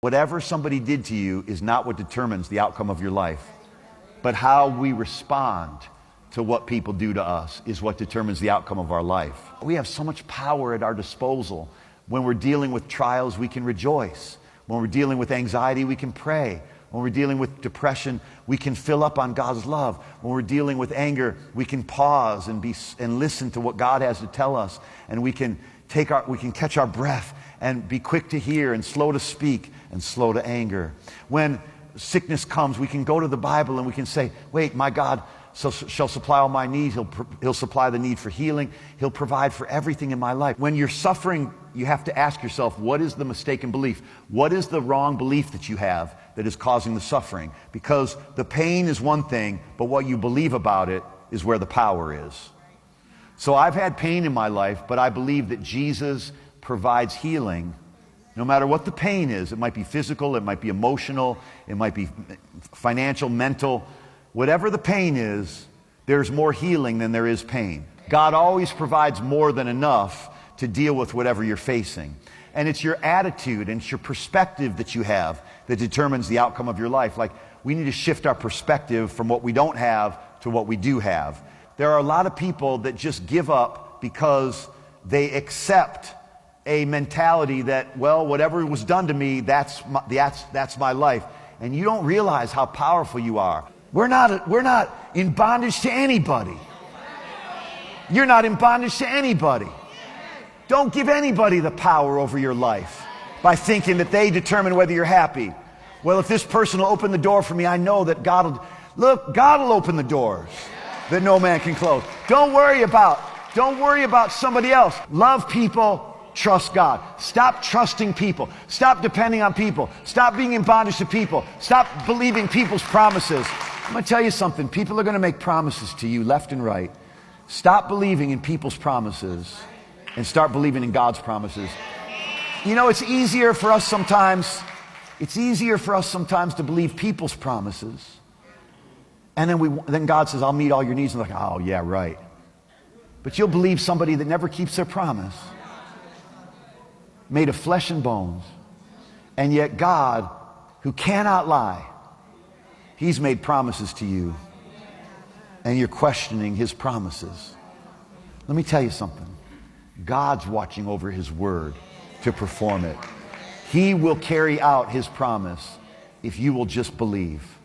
Whatever somebody did to you is not what determines the outcome of your life, but how we respond to what people do to us is what determines the outcome of our life. We have so much power at our disposal. When we're dealing with trials, we can rejoice. When we're dealing with anxiety, we can pray. When we're dealing with depression, we can fill up on God's love. When we're dealing with anger, we can pause and listen to what God has to tell us, and we can catch our breath and be quick to hear and slow to speak and slow to anger. When sickness comes, we can go to the Bible and we can say, wait, my God shall supply all my needs. He'll supply the need for healing. He'll provide for everything in my life. When you're suffering, you have to ask yourself, what is the mistaken belief? What is the wrong belief that you have that is causing the suffering? Because the pain is one thing, but what you believe about it is where the power is. So I've had pain in my life, but I believe that Jesus provides healing no matter what the pain is. It might be physical, it might be emotional, it might be financial, mental. Whatever the pain is, there's more healing than there is pain. God always provides more than enough to deal with whatever you're facing. And it's your attitude and it's your perspective that you have that determines the outcome of your life. Like, we need to shift our perspective from what we don't have to what we do have. There are a lot of people that just give up because they accept a mentality that, well, whatever was done to me, that's my life. And you don't realize how powerful you are. We're not in bondage to anybody. You're not in bondage to anybody. Don't give anybody the power over your life by thinking that they determine whether you're happy. Well, if this person will open the door for me, I know that God will open the doors that no man can close. Don't worry about somebody else. Love people. Trust God. Stop trusting people. Stop depending on people. Stop being in bondage to people. Stop believing people's promises. I'm going to tell you something. People are going to make promises to you left and right. Stop believing in people's promises and start believing in God's promises. You know, it's easier for us sometimes to believe people's promises. And then God says, I'll meet all your needs. And I'm like, oh, yeah, right. But you'll believe somebody that never keeps their promise, made of flesh and bones. And yet God, who cannot lie, He's made promises to you, and you're questioning His promises. Let me tell you something. God's watching over His word to perform it. He will carry out His promise if you will just believe.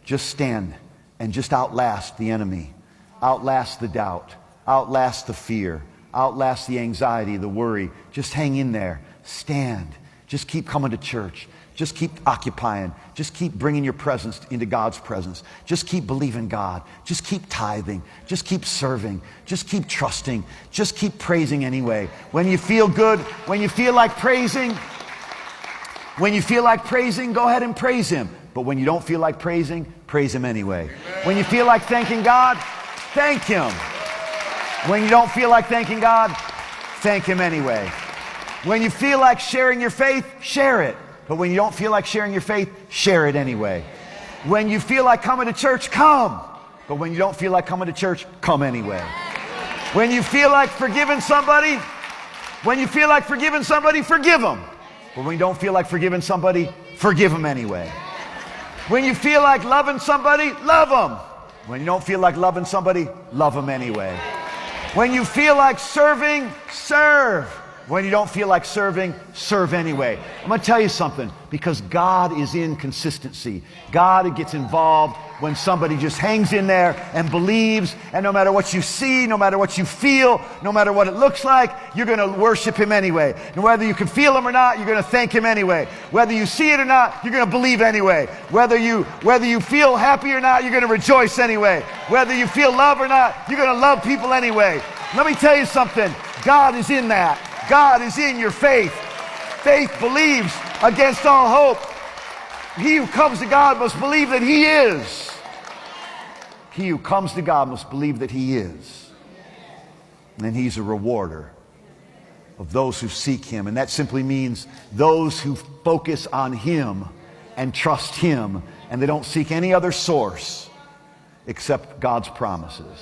Just stand and just outlast the enemy, outlast the doubt, outlast the fear, outlast the anxiety, the worry. Just hang in there. Stand. Just keep coming to church. Just keep occupying. Just keep bringing your presence into God's presence. Just keep believing God. Just keep tithing. Just keep serving. Just keep trusting. Just keep praising anyway. When you feel good, when you feel like praising, go ahead and praise Him. But when you don't feel like praising, praise Him anyway. When you feel like thanking God, thank Him. When you don't feel like thanking God, thank Him anyway. When you feel like sharing your faith, share it. But when you don't feel like sharing your faith, share it anyway. When you feel like coming to church, come. But when you don't feel like coming to church, come anyway. When you feel like forgiving somebody, forgive them. But when you don't feel like forgiving somebody, forgive them anyway. When you feel like loving somebody, love them. When you don't feel like loving somebody, love them anyway. When you feel like serving, serve. When you don't feel like serving, serve anyway. I'm going to tell you something, because God is in consistency. God gets involved when somebody just hangs in there and believes, and no matter what you see, no matter what you feel, no matter what it looks like, you're going to worship Him anyway. And whether you can feel Him or not, you're going to thank Him anyway. Whether you see it or not, you're going to believe anyway. Whether you feel happy or not, you're going to rejoice anyway. Whether you feel love or not, you're going to love people anyway. Let me tell you something. God is in that. God is in your faith. Faith believes against all hope. He who comes to God must believe that He is. He who comes to God must believe that He is. And He's a rewarder of those who seek Him. And that simply means those who focus on Him and trust Him, and they don't seek any other source except God's promises.